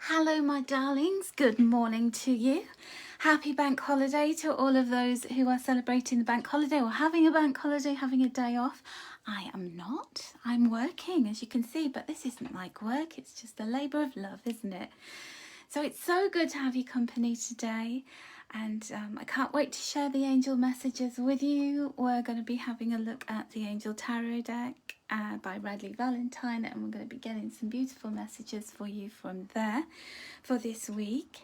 Hello, my darlings. Good morning to you. Happy bank holiday to all of those who are celebrating the bank holiday or having a bank holiday, having a day off. I am not. I'm working, as you can see, but this isn't like work. It's just a labour of love, isn't it? So it's so good to have your company today. And I can't wait to share the angel messages with you. We're going to be having a look at the Angel Tarot deck by Radley Valentine, and we're going to be getting some beautiful messages for you from there for this week.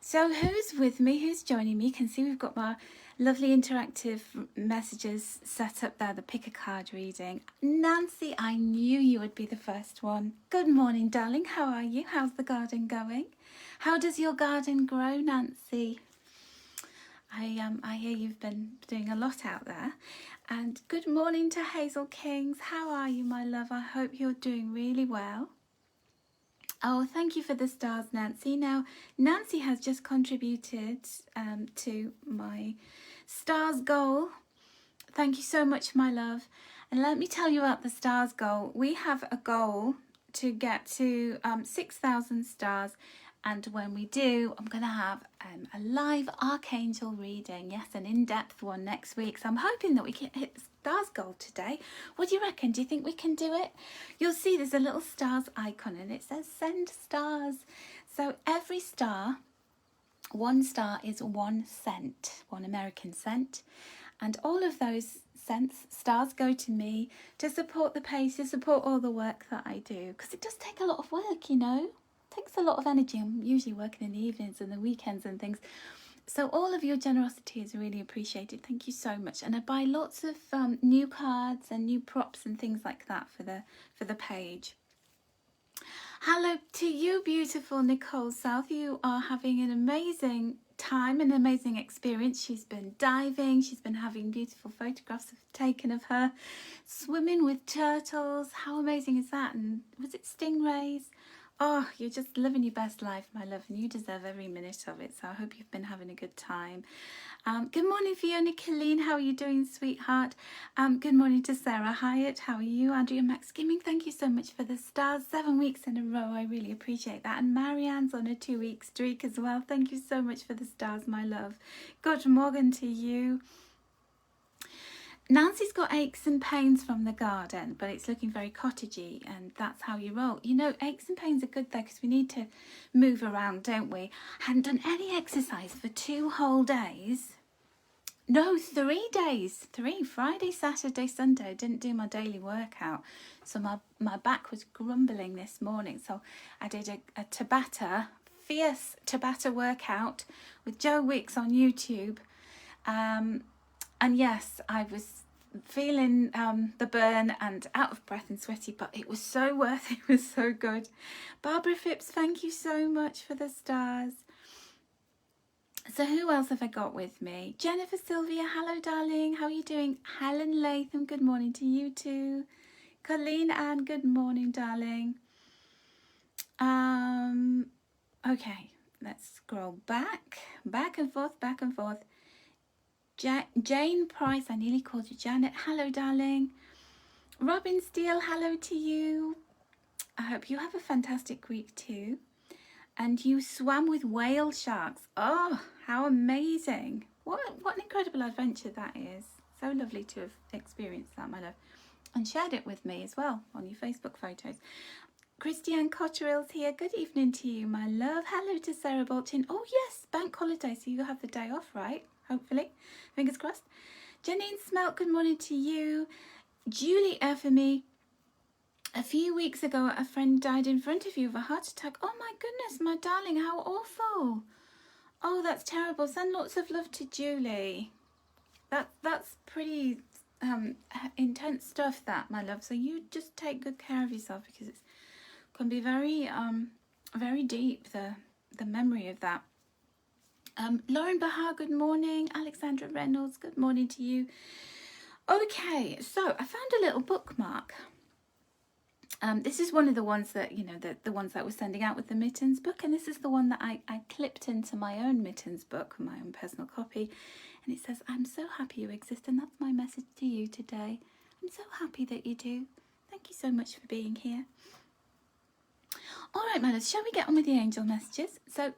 So who's with me? Who's joining me? You can see we've got my lovely interactive messages set up there, the pick a card reading. Nancy, I knew you would be the first one. Good morning, darling. How are you? How's the garden going? How does your garden grow, Nancy? I hear you've been doing a lot out there. And good morning to Hazel Kings. How are you, my love? I hope you're doing really well. Oh, thank you for the stars, Nancy. Now, Nancy has just contributed to my stars goal. Thank you so much, my love. And let me tell you about the stars goal. We have a goal to get to 6,000 stars. And when we do, I'm going to have a live archangel reading. Yes, an in-depth one next week. So I'm hoping that we can hit the stars goal today. What do you reckon? Do you think we can do it? You'll see there's a little stars icon and it says send stars. So every star, one star is 1 cent, 1 American cent. And all of those stars go to me to support the page, to support all the work that I do. Because it does take a lot of work, you know. Takes a lot of energy. I'm usually working in the evenings and the weekends and things, so all of your generosity is really appreciated. Thank you so much. And I buy lots of new cards and new props and things like that for the page. Hello to you, beautiful Nicole South. You are having an amazing time, an amazing experience. She's been diving, she's been having beautiful photographs taken of her swimming with turtles. How amazing is that? And was it stingrays? Oh, you're just living your best life, my love, and you deserve every minute of it. So I hope you've been having a good time. Good morning, Fiona Colleen. How are you doing, sweetheart? Good morning to Sarah Hyatt. How are you? Andrea Max Skimming, thank you so much for the stars. 7 weeks in a row. I really appreciate that. And Marianne's on a 2-week streak as well. Thank you so much for the stars, my love. Good morning to you. Nancy's got aches and pains from the garden, but it's looking very cottagey, and that's how you roll. You know, aches and pains are good though, because we need to move around, don't we? Hadn't done any exercise for 2 whole days. No, 3 days. 3, Friday, Saturday, Sunday. I didn't do my daily workout. So my back was grumbling this morning. So I did a Tabata, fierce Tabata workout with Joe Wicks on YouTube. And yes, I was feeling the burn and out of breath and sweaty, but it was so worth it. It was so good. Barbara Phipps, thank you so much for the stars. So who else have I got with me? Jennifer Sylvia, hello darling. How are you doing? Helen Latham, good morning to you too. Colleen Ann, good morning darling. Okay, let's scroll back and forth, back and forth. Jane Price, I nearly called you Janet. Hello, darling. Robin Steele, hello to you. I hope you have a fantastic week too. And you swam with whale sharks. Oh, how amazing. What an incredible adventure that is. So lovely to have experienced that, my love. And shared it with me as well on your Facebook photos. Christiane Cotterill's here. Good evening to you, my love. Hello to Sarah Bolton. Oh, yes, bank holiday, so you have the day off, right? Hopefully, fingers crossed. Janine Smelt, good morning to you. Julie Effermy, a few weeks ago a friend died in front of you of a heart attack. Oh my goodness, my darling, how awful. Oh, that's terrible. Send lots of love to Julie. That's pretty intense stuff, that, my love. So you just take good care of yourself, because it can be very very deep, the memory of that. Lauren Bahar, good morning. Alexandra Reynolds, good morning to you. Okay, so I found a little bookmark. This is one of the ones that, you know, the ones that I was sending out with the Mittens book, and this is the one that I clipped into my own Mittens book, my own personal copy, and it says, I'm so happy you exist, and that's my message to you today. I'm so happy that you do. Thank you so much for being here. All right, my loves, shall we get on with the angel messages? So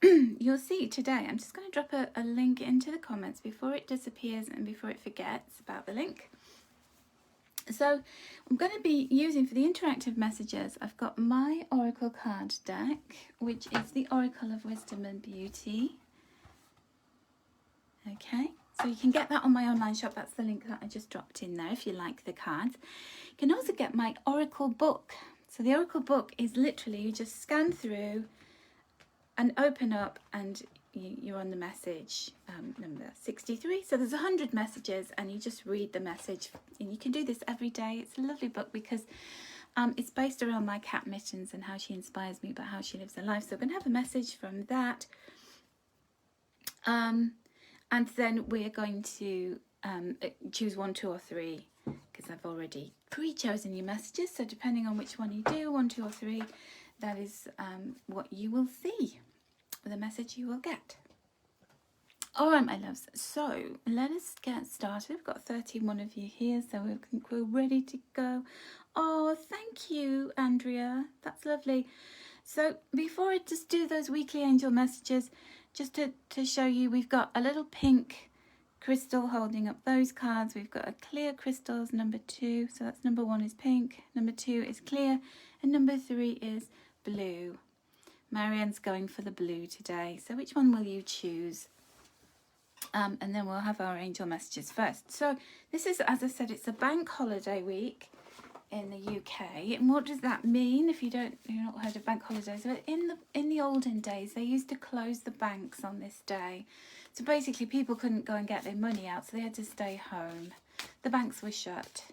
you'll see today, I'm just going to drop a link into the comments before it disappears and before it forgets about the link. So I'm going to be using for the interactive messages, I've got my Oracle card deck, which is the Oracle of Wisdom and Beauty. Okay, so you can get that on my online shop. That's the link that I just dropped in there if you like the cards. You can also get my Oracle book. So the Oracle book is literally, you just scan through and open up and you're on the message number 63. So there's 100 messages and you just read the message, and you can do this every day. It's a lovely book because it's based around my cat Mittens and how she inspires me about how she lives her life. So I'm going to have a message from that. And then we're going to choose 1, 2 or 3, because I've already pre-chosen your messages. So depending on which one you do, 1, 2 or 3, that is what you will see, the message you will get. All right, my loves, so let us get started. We've got 31 of you here, so we're ready to go. Oh, thank you, Andrea. That's lovely. So before I just do those weekly angel messages, just to show you, we've got a little pink crystal holding up those cards. We've got a clear crystals, number 2. So that's number 1 is pink, number 2 is clear, and number 3 is blue. Marianne's going for the blue today. So which one will you choose? And then we'll have our angel messages first. So this is, as I said, it's a bank holiday week in the UK. And what does that mean? If you've not heard of bank holidays, but in the olden days, they used to close the banks on this day. So basically people couldn't go and get their money out, so they had to stay home. The banks were shut.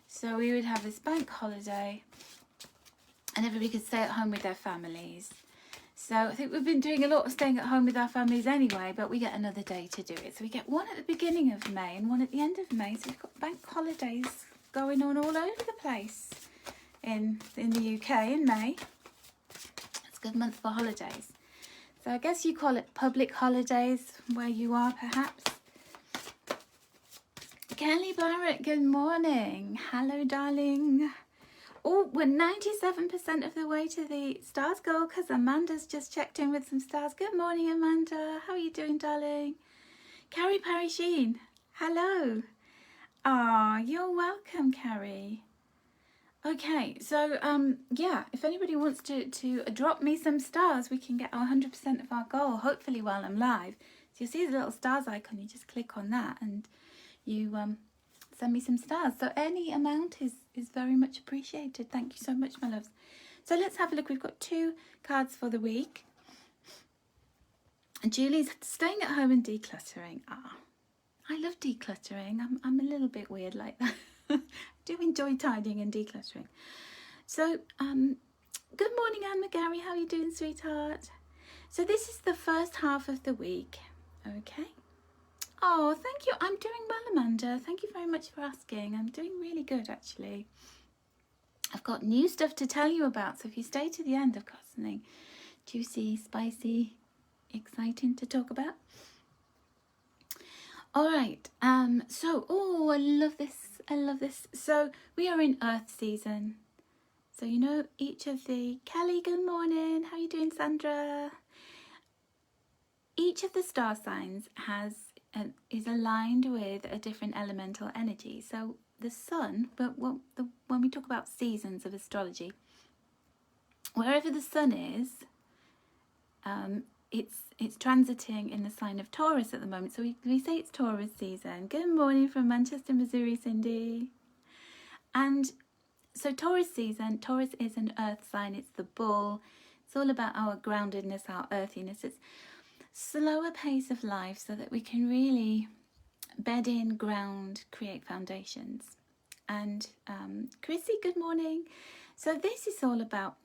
So we would have this bank holiday and everybody could stay at home with their families. So I think we've been doing a lot of staying at home with our families anyway, but we get another day to do it. So we get one at the beginning of May and one at the end of May. So we've got bank holidays going on all over the place in the UK in May. It's a good month for holidays. So I guess you call it public holidays where you are, perhaps. Kelly Barrett, good morning. Hello, darling. Oh, we're 97% of the way to the stars goal because Amanda's just checked in with some stars. Good morning, Amanda. How are you doing, darling? Carrie Parry Sheen, hello. Ah, you're welcome, Carrie. Okay, so yeah, if anybody wants to drop me some stars, we can get our 100% of our goal, hopefully while I'm live. So you'll see the little stars icon, you just click on that and you send me some stars. So any amount is very much appreciated. Thank you so much, my loves. So let's have a look. We've got 2 cards for the week. And Julie's staying at home and decluttering. Ah, I love decluttering. I'm a little bit weird like that. I do enjoy tidying and decluttering. So good morning, Anne McGarry. How are you doing, sweetheart? So this is the first half of the week. Okay. Oh, thank you. I'm doing well, Amanda. Thank you very much for asking. I'm doing really good, actually. I've got new stuff to tell you about, so if you stay to the end, I've got something juicy, spicy, exciting to talk about. All right. So, oh, I love this. I love this. So we are in Earth season. So, you know, each of the... Kelly, good morning. How are you doing, Sandra? Each of the star signs is aligned with a different elemental energy. So the sun, but when we talk about seasons of astrology, wherever the sun is, it's transiting in the sign of Taurus at the moment. So we say it's Taurus season. Good morning from Manchester, Missouri, Cindy. And so Taurus season, Taurus is an earth sign. It's the bull. It's all about our groundedness, our earthiness. It's slower pace of life so that we can really bed in, ground, create foundations. And Chrissy, good morning. So this is all about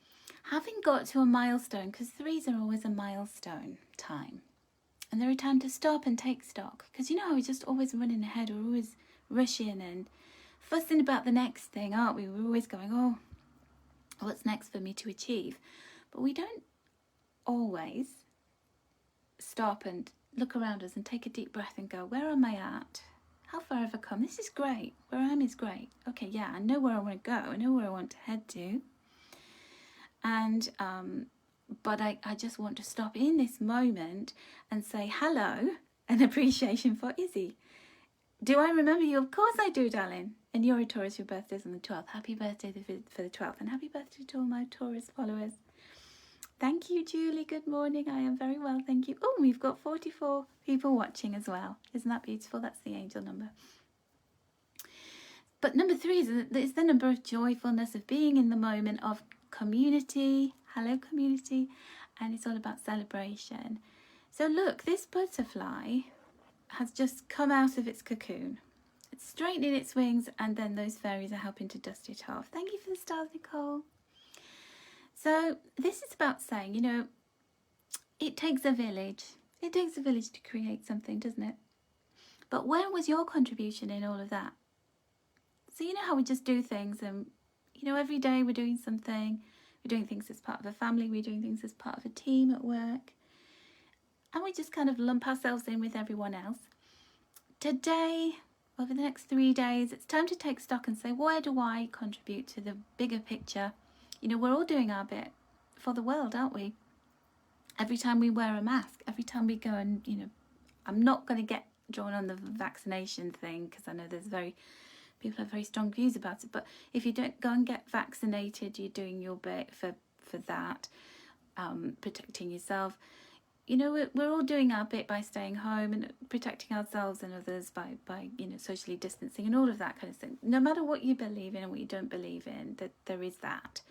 having got to a milestone, because 3s are always a milestone time. And they're a time to stop and take stock. Because you know how we're just always running ahead, we're always rushing and fussing about the next thing, aren't we? We're always going, oh, what's next for me to achieve? But we don't always stop and look around us and take a deep breath and go, where am I at? How far have I come? This is great. Where I am is great. Okay, yeah, I know where I want to go. I know where I want to head to. And but I just want to stop in this moment and say hello and appreciation for Izzy. Do I remember you? Of course I do, darling. And you're a Taurus, your birthday's on the 12th. Happy birthday for the 12th, and happy birthday to all my Taurus followers. Thank you, Julie. Good morning. I am very well, thank you. Oh, we've got 44 people watching as well. Isn't that beautiful? That's the angel number. But number 3 is the number of joyfulness, of being in the moment, of community. Hello, community. And it's all about celebration. So look, this butterfly has just come out of its cocoon. It's straightening its wings, and then those fairies are helping to dust it off. Thank you for the stars, Nicole. So this is about saying, you know, it takes a village. It takes a village to create something, doesn't it? But where was your contribution in all of that? So you know how we just do things, and, you know, every day we're doing something. We're doing things as part of a family. We're doing things as part of a team at work. And we just kind of lump ourselves in with everyone else. Today, over the next 3 days, it's time to take stock and say, where do I contribute to the bigger picture? You know, we're all doing our bit for the world, aren't we? Every time we wear a mask, every time we go and, you know, I'm not going to get drawn on the vaccination thing, because I know people have very strong views about it. But if you don't go and get vaccinated, you're doing your bit for that, protecting yourself. You know, we're all doing our bit by staying home and protecting ourselves and others by you know, socially distancing and all of that kind of thing. No matter what you believe in and what you don't believe in, that there is that.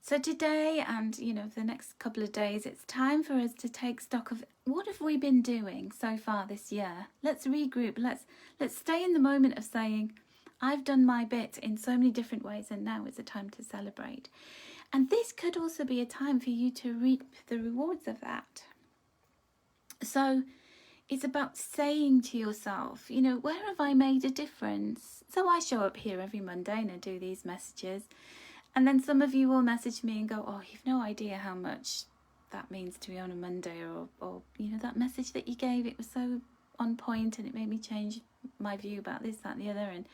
So today, and, you know, the next couple of days, it's time for us to take stock of what have we been doing so far this year. Let's regroup. Let's stay in the moment of saying, I've done my bit in so many different ways, and now is a time to celebrate. And this could also be a time for you to reap the rewards of that. So it's about saying to yourself, you know, where have I made a difference? So I show up here every Monday and I do these messages. And then some of you will message me and go, oh, you've no idea how much that means to me on a Monday, or you know, that message that you gave, it was so on point and it made me change my view about this, that and the other. And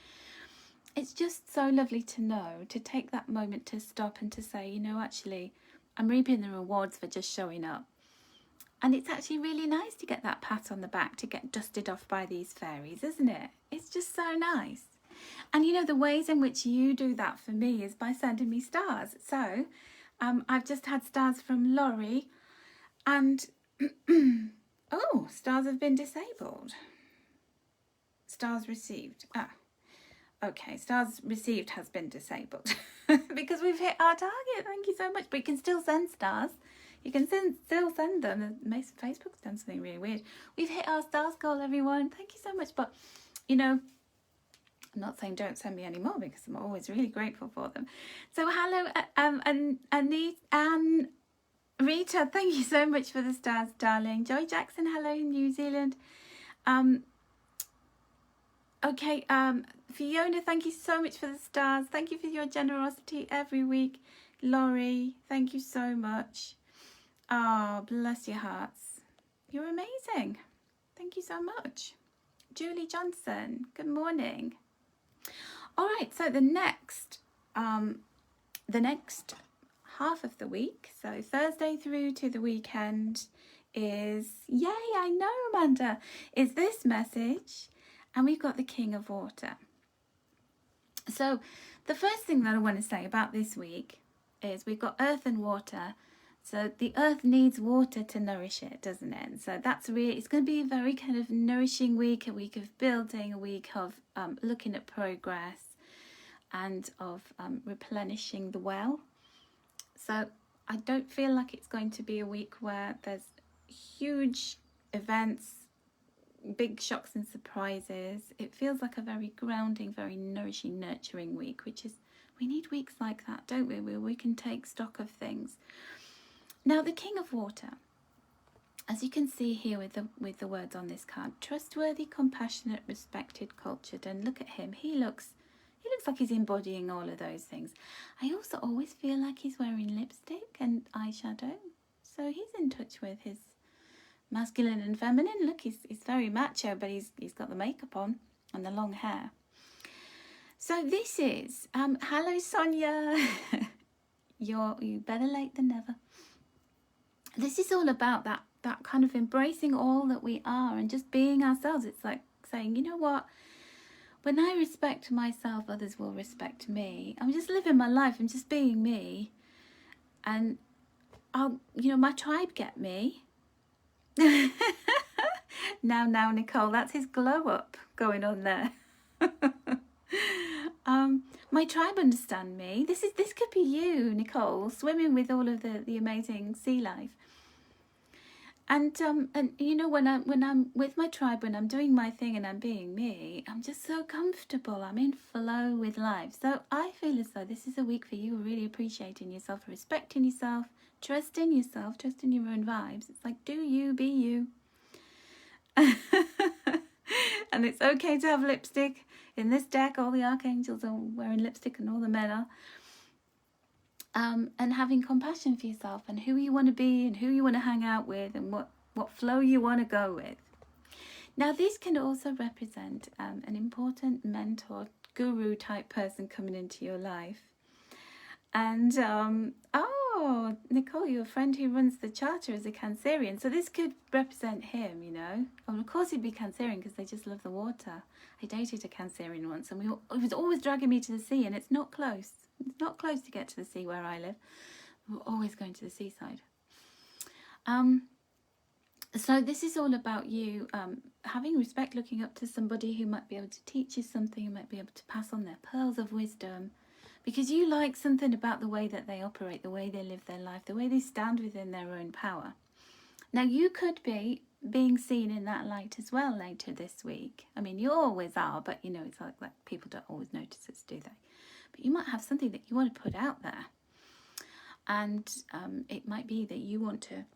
it's just so lovely to know, to take that moment to stop and to say, you know, actually, I'm reaping the rewards for just showing up. And it's actually really nice to get that pat on the back, to get dusted off by these fairies, isn't it? It's just so nice. And you know, the ways in which you do that for me is by sending me stars. So I've just had stars from Laurie, and oh, stars have been disabled. Stars received. Okay, stars received has been disabled because we've hit our target. Thank you so much. But you can still send stars. You can still send them. Facebook's done something really weird. We've hit our stars goal, everyone. Thank you so much. But, you know, I'm not saying don't send me any more, because I'm always really grateful for them. So hello, and Rita, thank you so much for the stars, darling. Joy Jackson, hello in New Zealand. Okay, Fiona, thank you so much for the stars. Thank you for your generosity every week. Laurie, thank you so much. Oh, bless your hearts. You're amazing. Thank you so much. Julie Johnson, good morning. All right, so the next half of the week, so Thursday through to the weekend, is, yay, I know, Amanda, is this message, and we've got the King of Water. So the first thing that I want to say about this week is we've got earth and water. So the earth needs water to nourish it, doesn't it? So that's really, it's going to be a very kind of nourishing week, a week of building, a week of looking at progress, and of replenishing the well. So I don't feel like it's going to be a week where there's huge events, big shocks and surprises. It feels like a very grounding, very nourishing, nurturing week, which is, we need weeks like that, don't we? Where we can take stock of things. Now, the King of Water, as you can see here with the words on this card, trustworthy, compassionate, respected, cultured, and look at him. He looks like he's embodying all of those things. I also always feel like he's wearing lipstick and eyeshadow, so he's in touch with his masculine and feminine. Look, he's very macho, but he's got the makeup on and the long hair. So this is hello, Sonia. You better late than never. This is all about that kind of embracing all that we are and just being ourselves. It's like saying, you know what? When I respect myself, others will respect me. I'm just living my life. I'm just being me. And my tribe get me. Now, Nicole, that's his glow up going on there. My tribe understand me. This could be you, Nicole, swimming with all of the amazing sea life. And when I'm with my tribe, when I'm doing my thing and I'm being me, I'm just so comfortable. I'm in flow with life. So I feel as though this is a week for you, really appreciating yourself, respecting yourself, trusting yourself, trusting your own vibes. It's like, do you, be you. And it's okay to have lipstick. In this deck, all the archangels are wearing lipstick and all the men are. And having compassion for yourself and who you want to be and who you want to hang out with and what flow you want to go with. Now, this can also represent an important mentor, guru type person coming into your life. And, Nicole, your friend who runs the charter is a Cancerian. So this could represent him, you know. Well, of course he'd be Cancerian because they just love the water. I dated a Cancerian once and he was always dragging me to the sea, and it's not close. It's not close to get to the sea where I live. We're always going to the seaside. So this is all about you having respect, looking up to somebody who might be able to teach you something, who might be able to pass on their pearls of wisdom, because you like something about the way that they operate, the way they live their life, the way they stand within their own power. Now, you could be being seen in that light as well later this week. I mean, you always are, but, you know, it's like people don't always notice us, do they? But you might have something that you want to put out there. And it might be that you want to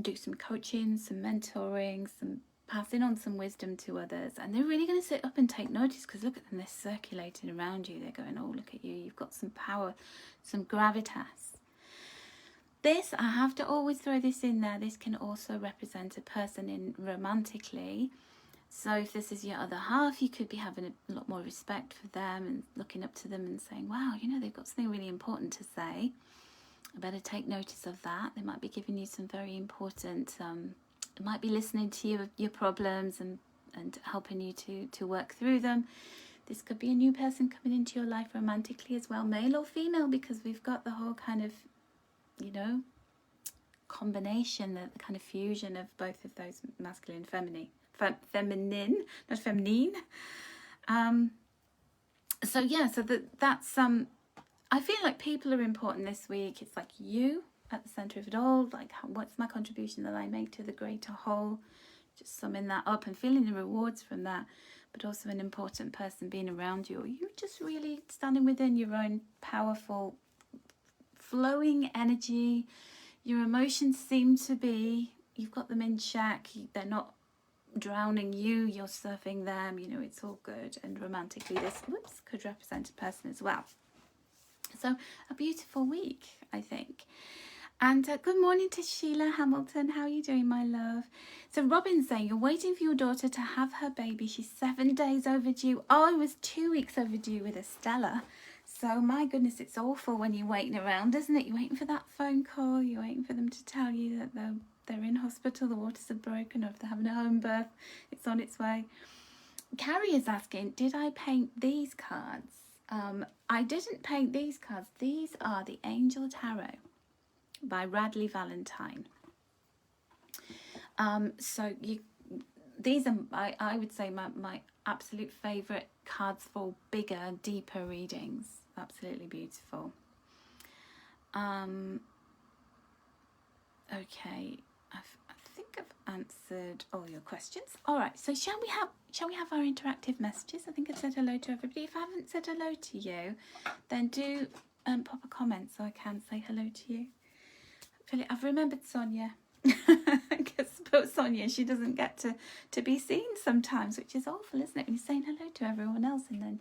do some coaching, some mentoring, some passing on some wisdom to others. And they're really going to sit up and take notice, because look at them, they're circulating around you. They're going, oh, look at you. You've got some power, some gravitas. This, I have to always throw this in there. This can also represent a person in romantically. So if this is your other half, you could be having a lot more respect for them and looking up to them and saying, wow, you know, they've got something really important to say. I better take notice of that. They might be giving you some very important, they might be listening to your problems and helping you to work through them. This could be a new person coming into your life romantically as well, male or female, because we've got the whole kind of, you know, combination, the kind of fusion of both of those, masculine and feminine. Feminine, not feminine. So that's I feel like people are important this week. It's like you at the center of it all. Like, what's my contribution that I make to the greater whole? Just summing that up and feeling the rewards from that. But also an important person being around you, or you just really standing within your own powerful, flowing energy. Your emotions seem to be, you've got them in check. They're not drowning you, you're surfing them, you know, it's all good. And romantically, this could represent a person as well. So a beautiful week, I think. And good morning to Sheila Hamilton. How are you doing, my love? So Robin's saying you're waiting for your daughter to have her baby. She's 7 days overdue. Oh, I was 2 weeks overdue with Estella. So my goodness, it's awful when you're waiting around, isn't it? You're waiting for that phone call. You're waiting for them to tell you that they're in hospital, the waters are broken, or if they're having a home birth, it's on its way. Carrie is asking, did I paint these cards? I didn't paint these cards. These are the Angel Tarot by Radley Valentine. These are, I would say, my absolute favourite cards for bigger, deeper readings. Absolutely beautiful. Okay. I think I've answered all your questions. All right, so shall we have our interactive messages? I think I've said hello to everybody. If I haven't said hello to you, then do pop a comment so I can say hello to you. I've remembered Sonia. But Sonia, she doesn't get to be seen sometimes, which is awful, isn't it? When you're saying hello to everyone else and then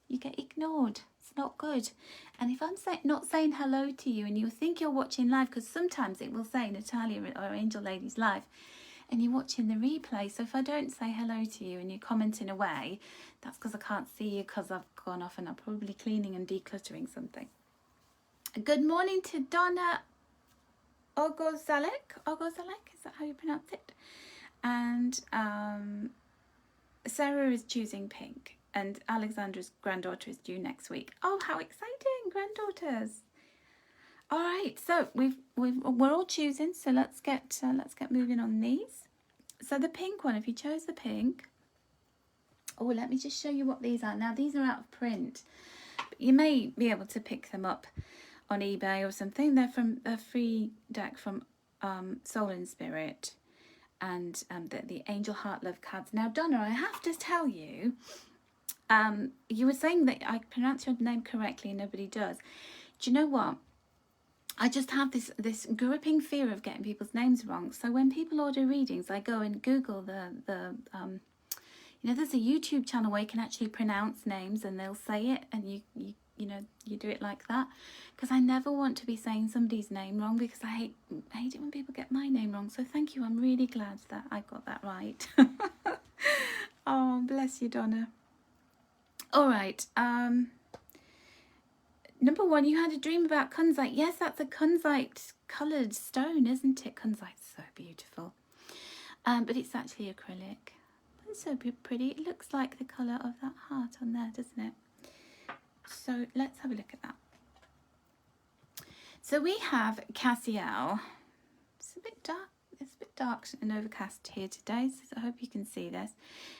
you get ignored. It's not good. And if I'm not saying hello to you and you think you're watching live, because sometimes it will say Natalia or Angel Lady's live, and you're watching the replay. So if I don't say hello to you and you're commenting away, that's because I can't see you, because I've gone off and I'm probably cleaning and decluttering something. Good morning to Donna Ogozalek. Ogozalek, is that how you pronounce it? And Sarah is choosing pink, and Alexandra's granddaughter is due next week. Oh, how exciting! Granddaughters. All right, so we're all choosing. So let's get moving on these. So the pink one, if you chose the pink. Oh, let me just show you what these are. Now these are out of print, but you may be able to pick them up on eBay or something. They're from a free deck from Soul and Spirit, and the Angel Heart Love cards. Now, Donna, I have to tell you, you were saying that I pronounce your name correctly and nobody does. Do you know what? I just have this gripping fear of getting people's names wrong. So when people order readings, I go and Google there's a YouTube channel where you can actually pronounce names and they'll say it, and you do it like that, because I never want to be saying somebody's name wrong, because I hate it when people get my name wrong. So thank you. I'm really glad that I got that right. Oh, bless you, Donna. All right. Number one, you had a dream about kunzite. Yes, that's a kunzite coloured stone, isn't it? Kunzite's so beautiful. But it's actually acrylic. It's so pretty. It looks like the colour of that heart on there, doesn't it? So let's have a look at that. So we have Cassiel. It's a bit dark. It's a bit dark and overcast here today, so I hope you can see this.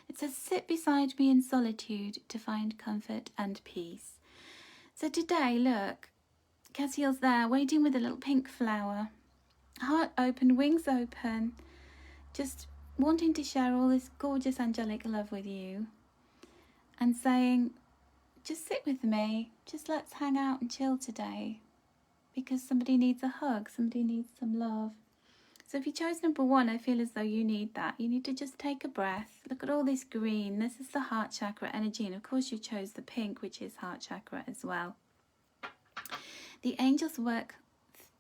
It says, sit beside me in solitude to find comfort and peace. So today, look, Cassiel's there waiting with a little pink flower, heart open, wings open, just wanting to share all this gorgeous angelic love with you, and saying, just sit with me, just let's hang out and chill today, because somebody needs a hug, somebody needs some love. So if you chose number one, I feel as though you need that. You need to just take a breath. Look at all this green. This is the heart chakra energy, and of course you chose the pink, which is heart chakra as well. The angels work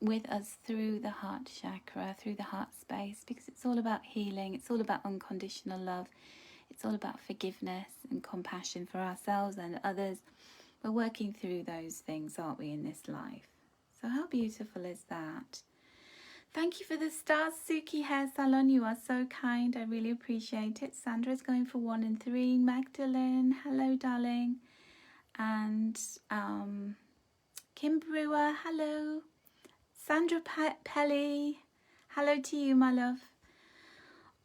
with us through the heart chakra, through the heart space, because it's all about healing. It's all about unconditional love. It's all about forgiveness and compassion for ourselves and others. We're working through those things, aren't we, in this life? So how beautiful is that? Thank you for the stars, Suki Hair Salon. You are so kind. I really appreciate it. Sandra's going for 1 and 3. Magdalene, hello, darling. And Kim Brewer, hello. Sandra Pelly, hello to you, my love.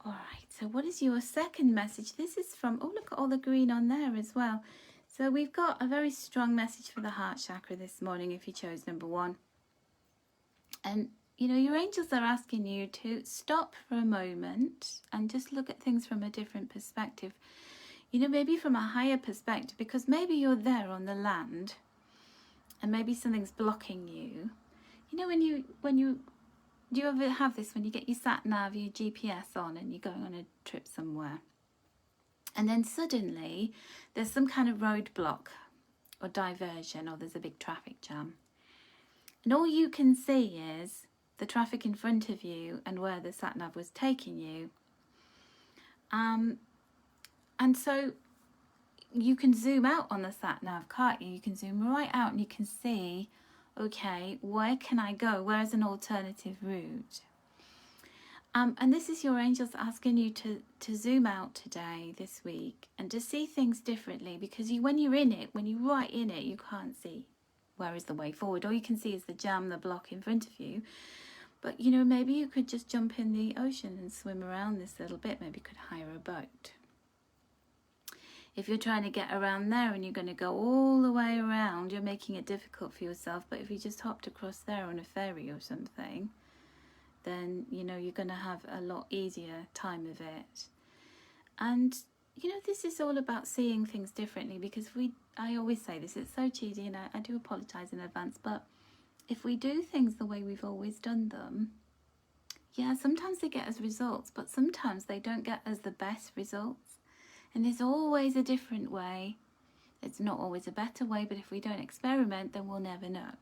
All right, so what is your second message? This is from, oh, look at all the green on there as well. So we've got a very strong message for the heart chakra this morning if you chose number one. And your angels are asking you to stop for a moment and just look at things from a different perspective. Maybe from a higher perspective, because maybe you're there on the land and maybe something's blocking you. Do you ever have this when you get your sat nav, your GPS on, and you're going on a trip somewhere, and then suddenly there's some kind of roadblock or diversion, or there's a big traffic jam, and all you can see is the traffic in front of you and where the sat-nav was taking you. And so you can zoom out on the sat-nav, can't you? You can zoom right out and you can see, okay, where can I go? Where is an alternative route? And this is your angels asking you to zoom out today, this week, and to see things differently, because when you're right in it, you can't see where is the way forward. All you can see is the jam, the block in front of you. But, maybe you could just jump in the ocean and swim around this little bit. Maybe you could hire a boat. If you're trying to get around there and you're going to go all the way around, you're making it difficult for yourself. But if you just hopped across there on a ferry or something, then, you're going to have a lot easier time of it. And, this is all about seeing things differently, because I always say this, it's so cheesy, and I do apologise in advance, but if we do things the way we've always done them, yeah, sometimes they get us results, but sometimes they don't get us the best results. And there's always a different way. It's not always a better way, but if we don't experiment, then we'll never know.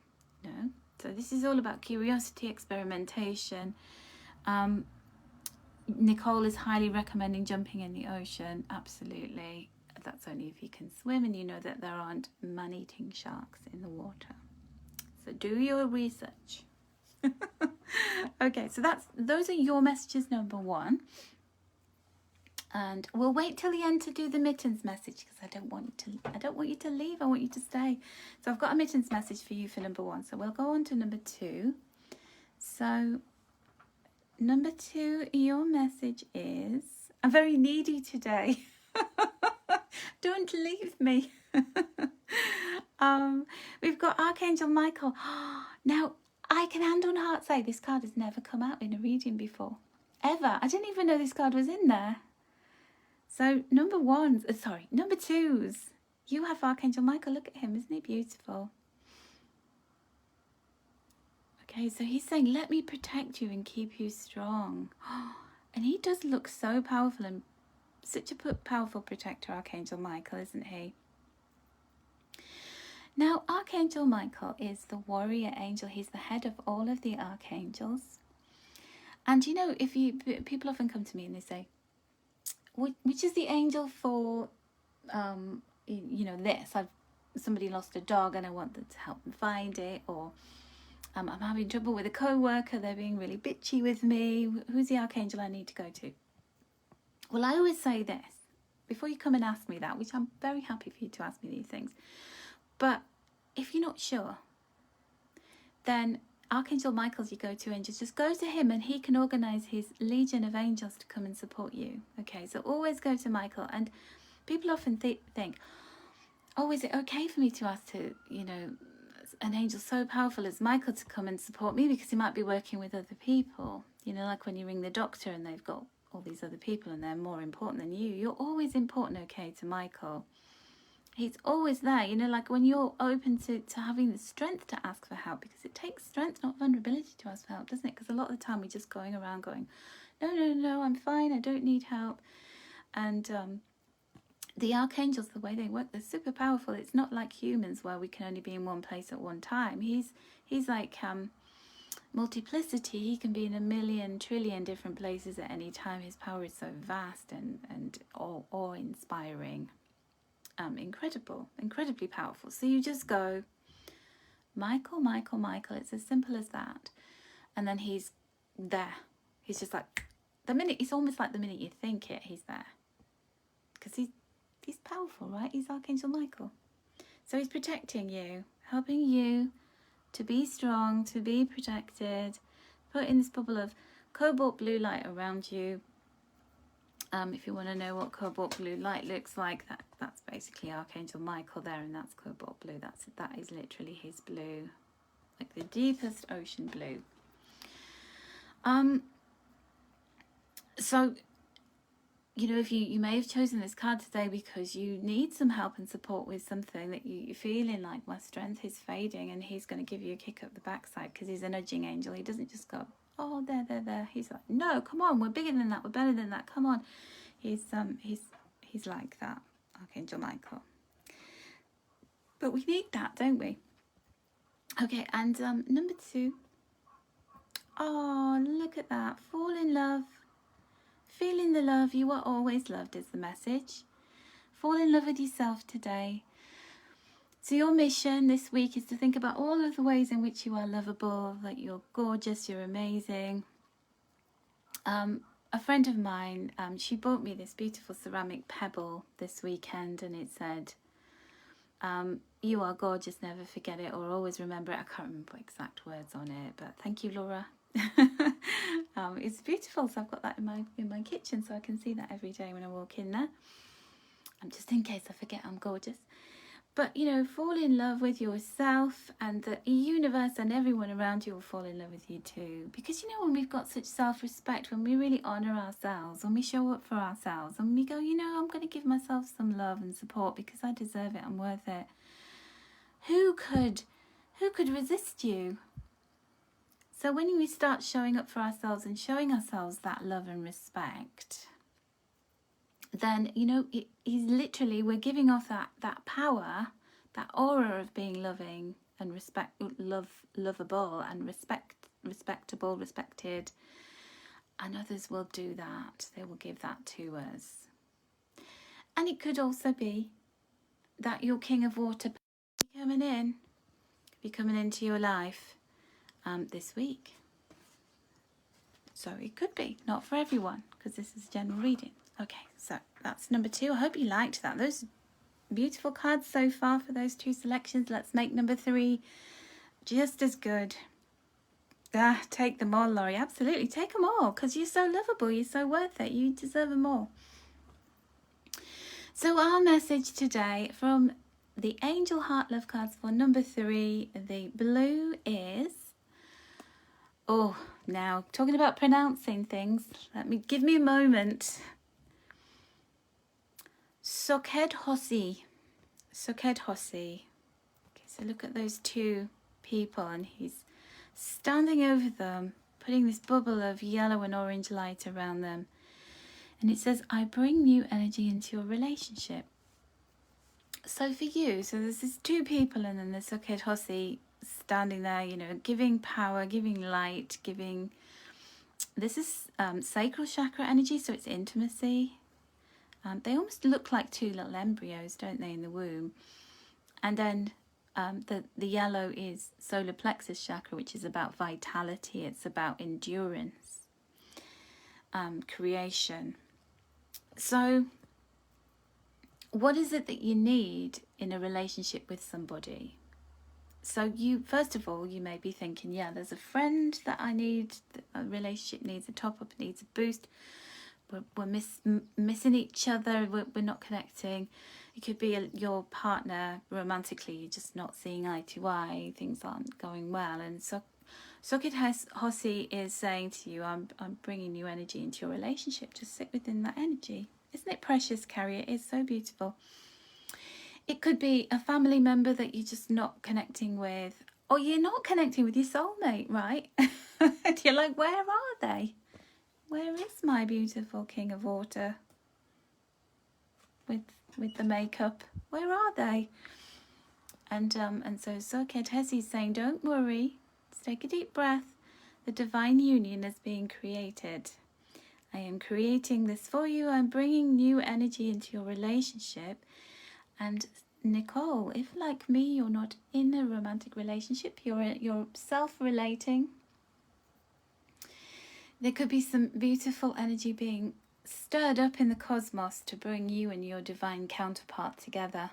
So this is all about curiosity, experimentation. Nicole is highly recommending jumping in the ocean. Absolutely. That's only if you can swim and you know that there aren't man-eating sharks in the water. So do your research. Okay, so those are your messages, number 1. And we'll wait till the end to do the mittens message because I don't want you to leave. I want you to stay. So I've got a mittens message for you for number 1. So we'll go on to number 2. So number 2, your message is, I'm very needy today. Don't leave me. We've got Archangel Michael. Now, I can hand on heart say this card has never come out in a reading before. Ever. I didn't even know this card was in there. So number 2s, you have Archangel Michael. Look at him, isn't he beautiful? Okay, so he's saying, let me protect you and keep you strong. And he does look so powerful and such a powerful protector, Archangel Michael, isn't he? Now, Archangel Michael is the warrior angel. He's the head of all of the archangels. And you know, people often come to me and they say, which is the angel for, this? Somebody lost a dog and I want them to help them find it. Or I'm having trouble with a co-worker. They're being really bitchy with me. Who's the archangel I need to go to? Well, I always say this, before you come and ask me that, which I'm very happy for you to ask me these things. But if you're not sure, then Archangel Michael's your go-to angel. Just go to him and he can organise his legion of angels to come and support you. Okay, so always go to Michael. And people often think, oh, is it okay for me to ask an angel so powerful as Michael to come and support me because he might be working with other people? Like when you ring the doctor and they've got all these other people and they're more important than you. You're always important, okay, to Michael. He's always there, like when you're open to having the strength to ask for help, because it takes strength, not vulnerability, to ask for help, doesn't it? Because a lot of the time we're just going around going, no, I'm fine, I don't need help. And the archangels, the way they work, they're super powerful. It's not like humans where we can only be in one place at one time. He's like multiplicity. He can be in a million, trillion different places at any time. His power is so vast and awe-inspiring. Incredibly powerful. So you just go, Michael. It's as simple as that. And then he's there. He's just like, it's almost like the minute you think it, he's there. Because he's powerful, right? He's Archangel Michael. So he's protecting you, helping you to be strong, to be protected, putting this bubble of cobalt blue light around you. If you want to know what cobalt blue light looks like, that's basically Archangel Michael there, and that's cobalt blue. That is literally his blue, like the deepest ocean blue. So, if you may have chosen this card today because you need some help and support with something that you're feeling like my strength is fading, and he's going to give you a kick up the backside because he's a nudging angel. He doesn't just go, oh, there. He's like, no, come on, we're bigger than that, we're better than that, come on. He's like that, Archangel Michael. But we need that, don't we? Okay, and number 2. Oh, look at that. Fall in love. Feeling the love. You are always loved is the message. Fall in love with yourself today. So your mission this week is to think about all of the ways in which you are lovable, that you're gorgeous, you're amazing. A friend of mine, she bought me this beautiful ceramic pebble this weekend, and it said, you are gorgeous, never forget it, or always remember it. I can't remember exact words on it, but thank you, Laura. It's beautiful, so I've got that in my kitchen, so I can see that every day when I walk in there. Just in case I forget I'm gorgeous. But, fall in love with yourself, and the universe and everyone around you will fall in love with you too. Because, when we've got such self-respect, when we really honour ourselves, when we show up for ourselves, and we go, I'm going to give myself some love and support because I deserve it, I'm worth it. Who could resist you? So when we start showing up for ourselves and showing ourselves that love and respect, then, he's literally, we're giving off that power, that aura of being loving and lovable and respectable, respected. And others will do that. They will give that to us. And it could also be that your king of water coming in. be coming into your life this week. So it could be, not for everyone, because this is general reading. Okay, so that's number 2. I hope you liked that. Those beautiful cards so far for those 2 selections. Let's make number 3 just as good. Take them all, Laurie. Absolutely, take them all, because you're so lovable. You're so worth it. You deserve them all. So our message today from the Angel Heart Love cards for number 3, the blue is... Oh, now, talking about pronouncing things, give me a moment. Soked Hossi. Soked Hossi. Okay, so look at those 2 people, and he's standing over them, putting this bubble of yellow and orange light around them. And it says, I bring new energy into your relationship. So for you, so there's these 2 people, and then there's Soked Hossi standing there, you know, giving power, giving light, giving... This is sacral chakra energy, so it's intimacy. They almost look like 2 little embryos, don't they, in the womb? And then the yellow is solar plexus chakra, which is about vitality. It's about endurance, creation. So what is it that you need in a relationship with somebody? So you, first of all, you may be thinking, yeah, there's a friend that I need, a relationship needs a top-up, needs a boost. We're missing each other, we're not connecting. It could be your partner romantically, you're just not seeing eye to eye, things aren't going well. And so Soked Hossi is saying to you, I'm bringing new energy into your relationship. Just sit within that energy. Isn't it precious, Carrie? It is so beautiful. It could be a family member that you're just not connecting with, or you're not connecting with your soulmate, right? And you're like, where are they? Where is my beautiful king of water with the makeup? Where are they? And so Soked Hossi is saying, don't worry, just take a deep breath. The divine union is being created. I am creating this for you. I'm bringing new energy into your relationship. And Nicole, if like me, you're not in a romantic relationship, you're self-relating, there could be some beautiful energy being stirred up in the cosmos to bring you and your divine counterpart together.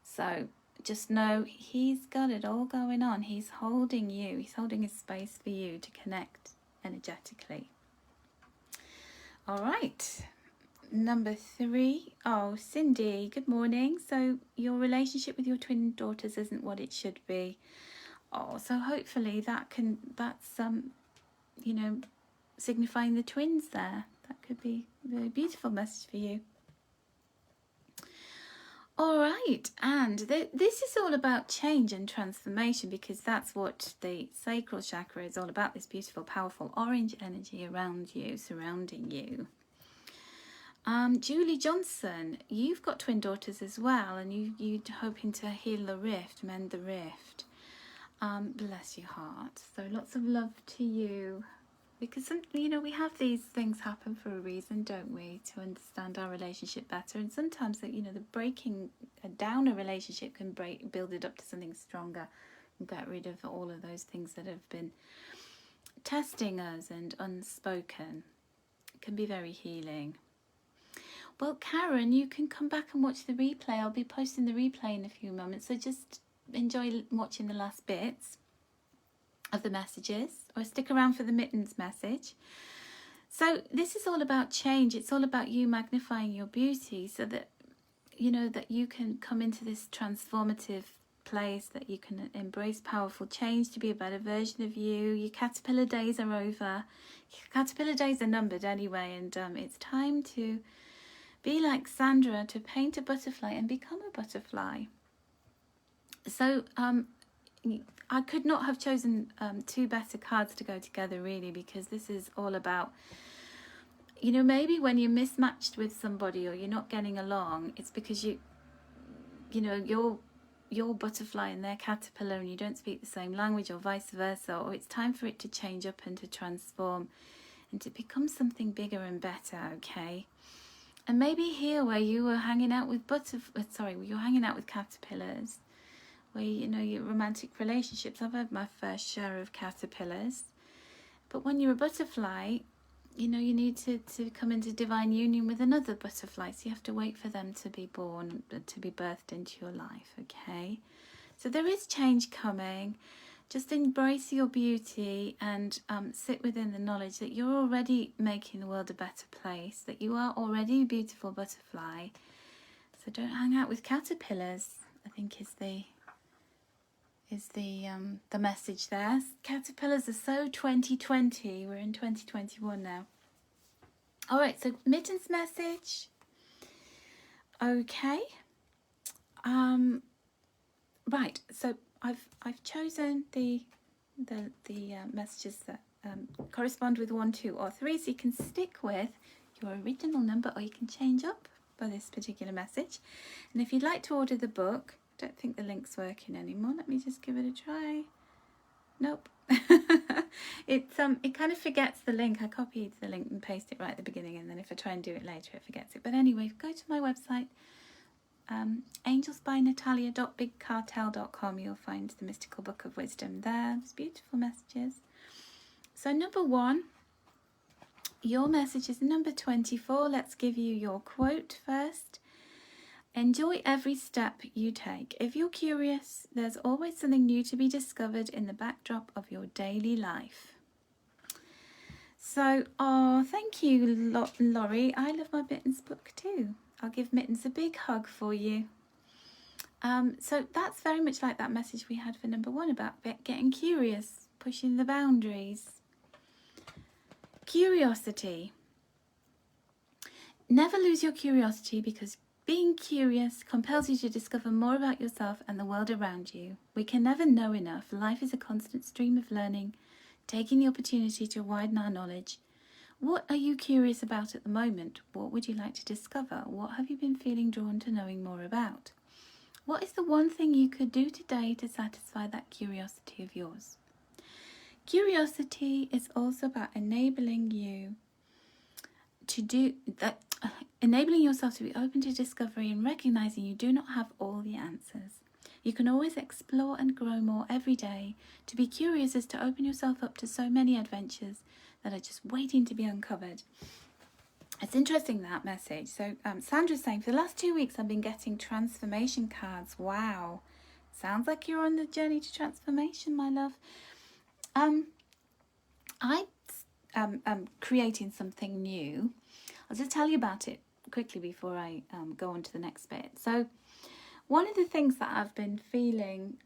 So just know he's got it all going on. He's holding you. He's holding a space for you to connect energetically. All right. Number 3. Oh, Cindy, good morning. So your relationship with your twin daughters isn't what it should be. Oh, so hopefully that's you know, signifying the twins there. That could be a very beautiful message for you. All right, and this is all about change and transformation, because that's what the sacral chakra is all about, this beautiful, powerful orange energy around you, surrounding you. Julie Johnson, you've got twin daughters as well, and you're hoping to heal the rift, mend the rift. Bless your heart. So lots of love to you, because you know, we have these things happen for a reason, don't we, to understand our relationship better. And sometimes that, you know, the breaking down a relationship can build it up to something stronger and get rid of all of those things that have been testing us and unspoken. It can be very healing. Well, Karen, you can come back and watch the replay. I'll be posting the replay in a few moments, so just enjoy watching the last bits of the messages, or stick around for the mittens message. So this is all about change. It's all about you magnifying your beauty, so that, you know, that you can come into this transformative place, that you can embrace powerful change to be a better version of you. Your caterpillar days are over. Your caterpillar days are numbered anyway, and it's time to be like Sandra, to paint a butterfly and become a butterfly. So I could not have chosen 2 better cards to go together, really, because this is all about, you know, maybe when you're mismatched with somebody or you're not getting along, it's because you know, you're butterfly and they're caterpillar, and you don't speak the same language, or vice versa, or it's time for it to change up and to transform and to become something bigger and better, okay? And maybe here, where you were hanging out with you're hanging out with caterpillars, where, you know, your romantic relationships. I've had my fair share of caterpillars. But when you're a butterfly, you know, you need to come into divine union with another butterfly. So you have to wait for them to be born, to be birthed into your life, okay? So there is change coming. Just embrace your beauty and sit within the knowledge that you're already making the world a better place, that you are already a beautiful butterfly. So don't hang out with caterpillars, I think is the message there. Caterpillars are so 2020. We're in 2021 now. All right, so Mitten's message. Okay. Right. So I've chosen the messages that correspond with 1, 2, or 3. So you can stick with your original number, or you can change up by this particular message. And if you'd like to order the book, I don't think the link's working anymore. Let me just give it a try. Nope. It kind of forgets the link. I copied the link and pasted it right at the beginning, and then if I try and do it later, it forgets it. But anyway, go to my website, angelsbynatalia.bigcartel.com. You'll find the Mystical Book of Wisdom there. It's beautiful messages. So number 1, your message is number 24. Let's give you your quote first. Enjoy every step you take. If you're curious, there's always something new to be discovered in the backdrop of your daily life. So, thank you, Laurie. I love my Mittens book too. I'll give Mittens a big hug for you. So that's very much like that message we had for number 1 about getting curious, pushing the boundaries. Curiosity. Never lose your curiosity, because being curious compels you to discover more about yourself and the world around you. We can never know enough. Life is a constant stream of learning, taking the opportunity to widen our knowledge. What are you curious about at the moment? What would you like to discover? What have you been feeling drawn to knowing more about? What is the one thing you could do today to satisfy that curiosity of yours? Curiosity is also about enabling you to do that. Enabling yourself to be open to discovery and recognizing you do not have all the answers. You can always explore and grow more every day. To be curious is to open yourself up to so many adventures that are just waiting to be uncovered. It's interesting, that message. So Sandra's saying, for the last 2 weeks I've been getting transformation cards. Wow. Sounds like you're on the journey to transformation, my love. I'm creating something new. I'll just tell you about it quickly before I go on to the next bit. So one of the things that I've been feeling,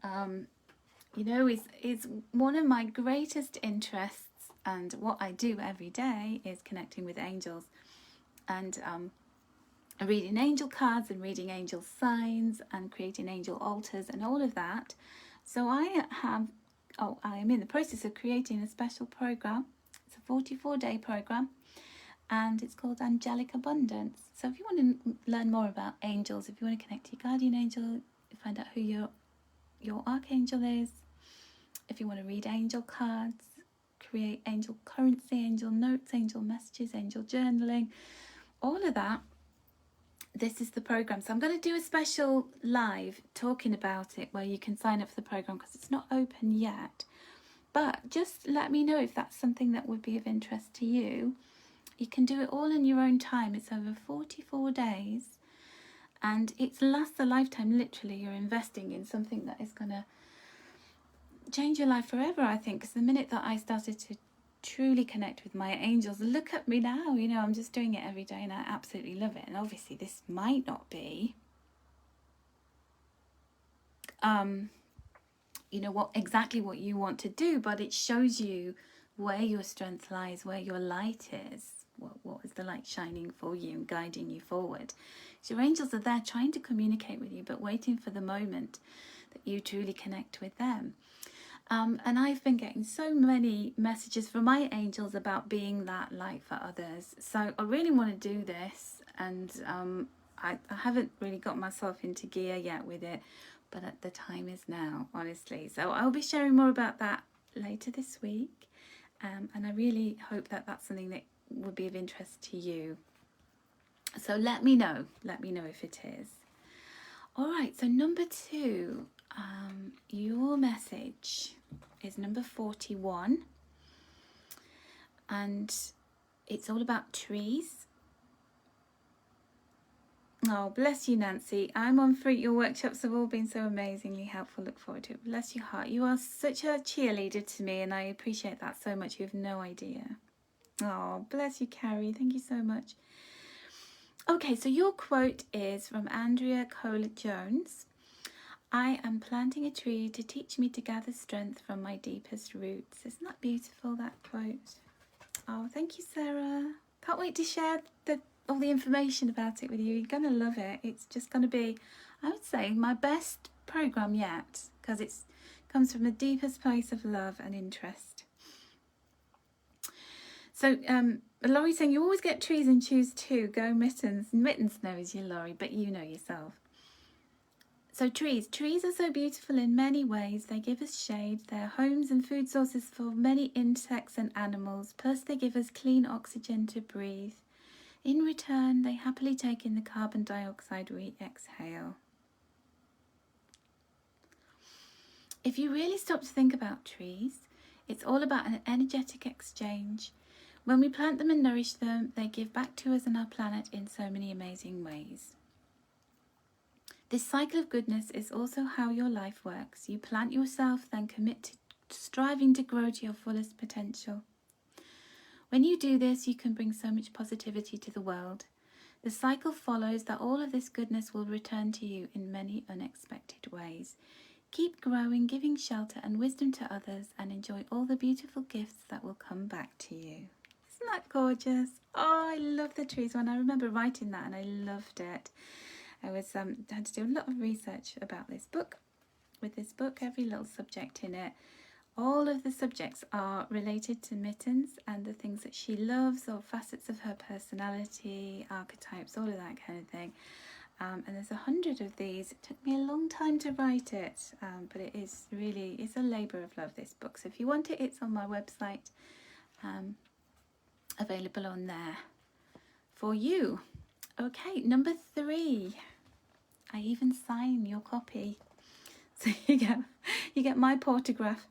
is one of my greatest interests, and what I do every day is connecting with angels and reading angel cards and reading angel signs and creating angel altars and all of that. So I am in the process of creating a special program. It's a 44-day program, and it's called Angelic Abundance. So if you want to learn more about angels, if you want to connect to your guardian angel, find out who your archangel is, if you want to read angel cards, create angel currency, angel notes, angel messages, angel journaling, all of that, this is the program. So I'm going to do a special live talking about it where you can sign up for the program, because it's not open yet. But just let me know if that's something that would be of interest to you. You can do it all in your own time. It's over 44 days and it lasts a lifetime. Literally, you're investing in something that is going to change your life forever, I think. Because the minute that I started to truly connect with my angels, look at me now, I'm just doing it every day and I absolutely love it. And obviously this might not be what you want to do, but it shows you where your strength lies, where your light is, what is the light shining for you and guiding you forward. So your angels are there trying to communicate with you, but waiting for the moment that you truly connect with them. And I've been getting so many messages from my angels about being that light for others. So I really want to do this, and I haven't really got myself into gear yet with it, but the time is now, honestly. So I'll be sharing more about that later this week, and I really hope that that's something that would be of interest to you. So let me know if it is. All right, so number 2, your message is number 41, and it's all about trees. Oh, bless you, Nancy. I'm on fruit. Your workshops have all been so amazingly helpful. Look forward to it. Bless your heart. You are such a cheerleader to me, and I appreciate that so much. You have no idea. Oh, bless you, Carrie. Thank you so much. Okay, so your quote is from Andrea Cole-Jones. I am planting a tree to teach me to gather strength from my deepest roots. Isn't that beautiful, that quote? Oh, thank you, Sarah. Can't wait to share all the information about it with you. You're going to love it. It's just going to be, I would say, my best program yet, because it comes from the deepest place of love and interest. So, Laurie's saying, you always get trees and choose two. Go Mittens. Mittens knows you, Laurie, but you know yourself. So trees are so beautiful in many ways. They give us shade. They're homes and food sources for many insects and animals. Plus they give us clean oxygen to breathe. In return, they happily take in the carbon dioxide we exhale. If you really stop to think about trees, it's all about an energetic exchange. When we plant them and nourish them, they give back to us and our planet in so many amazing ways. This cycle of goodness is also how your life works. You plant yourself, then commit to striving to grow to your fullest potential. When you do this, you can bring so much positivity to the world. The cycle follows that all of this goodness will return to you in many unexpected ways. Keep growing, giving shelter and wisdom to others, and enjoy all the beautiful gifts that will come back to you. Isn't that gorgeous? Oh, I love the trees one. I remember writing that and I loved it. I had to do a lot of research about this book. With this book, every little subject in it, all of the subjects are related to Mittens and the things that she loves, or facets of her personality, archetypes, all of that kind of thing. And there's 100 of these. It took me a long time to write it, but it's a labour of love, this book. So if you want it, it's on my website, available on there for you. Okay, number 3. I even sign your copy, so you get my autograph.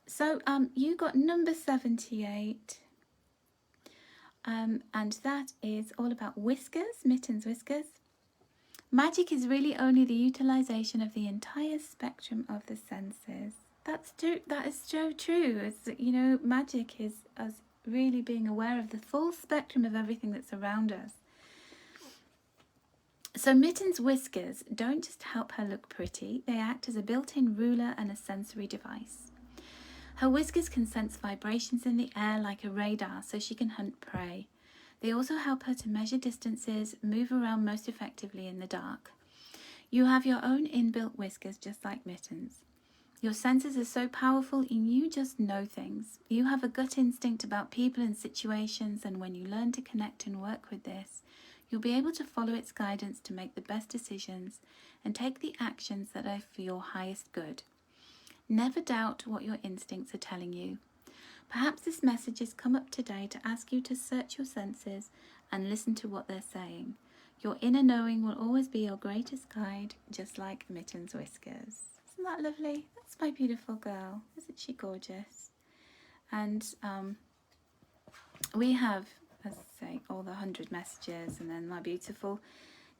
So you got number 78, and that is all about whiskers, Mittens whiskers. Magic is really only the utilization of the entire spectrum of the senses. That's true. That is so true. It's, magic is us really being aware of the full spectrum of everything that's around us. So Mittens' whiskers don't just help her look pretty, they act as a built-in ruler and a sensory device. Her whiskers can sense vibrations in the air like a radar, so she can hunt prey. They also help her to measure distances, move around most effectively in the dark. You have your own inbuilt whiskers just like Mittens. Your senses are so powerful and you just know things. You have a gut instinct about people and situations, and when you learn to connect and work with this, you'll be able to follow its guidance to make the best decisions and take the actions that are for your highest good. Never doubt what your instincts are telling you. Perhaps this message has come up today to ask you to search your senses and listen to what they're saying. Your inner knowing will always be your greatest guide, just like Mittens' whiskers. Isn't that lovely? That's my beautiful girl. Isn't she gorgeous? And we have, as I say, all the 100 messages, and then my beautiful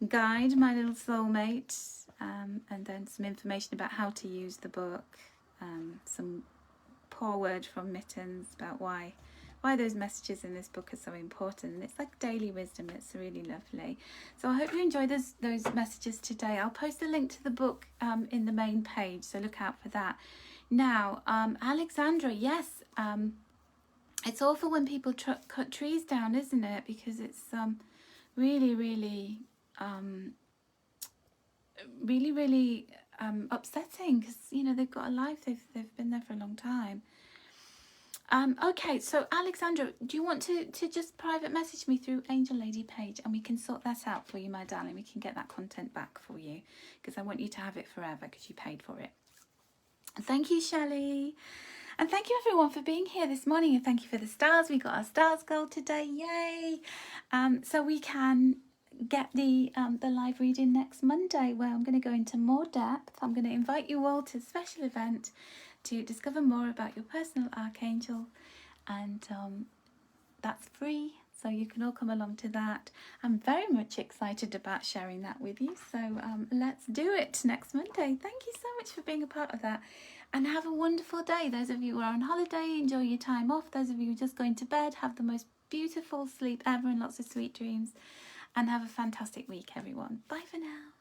guide, my little soulmate, and then some information about how to use the book, some poor word from Mittens about why those messages in this book are so important. And it's like daily wisdom. It's really lovely. So I hope you enjoy those messages today. I'll post a link to the book in the main page, so look out for that. Now, Alexandra, yes, it's awful when people cut trees down, isn't it? Because it's really, really, really upsetting, because they've got a life, they've been there for a long time. Okay, so Alexandra, do you want to just private message me through Angel Lady page, and we can sort that out for you, my darling. We can get that content back for you, because I want you to have it forever, because you paid for it. Thank you, Shelley. And thank you everyone for being here this morning, and thank you for the stars. We got our stars gold today, yay! So we can get the live reading next Monday, where I'm going to go into more depth. I'm going to invite you all to a special event to discover more about your personal archangel, and that's free, so you can all come along to that. I'm very much excited about sharing that with you, so let's do it next Monday. Thank you so much for being a part of that, and have a wonderful day. Those of you who are on holiday, enjoy your time off. Those of you who are just going to bed, have the most beautiful sleep ever and lots of sweet dreams, and have a fantastic week, everyone. Bye for now.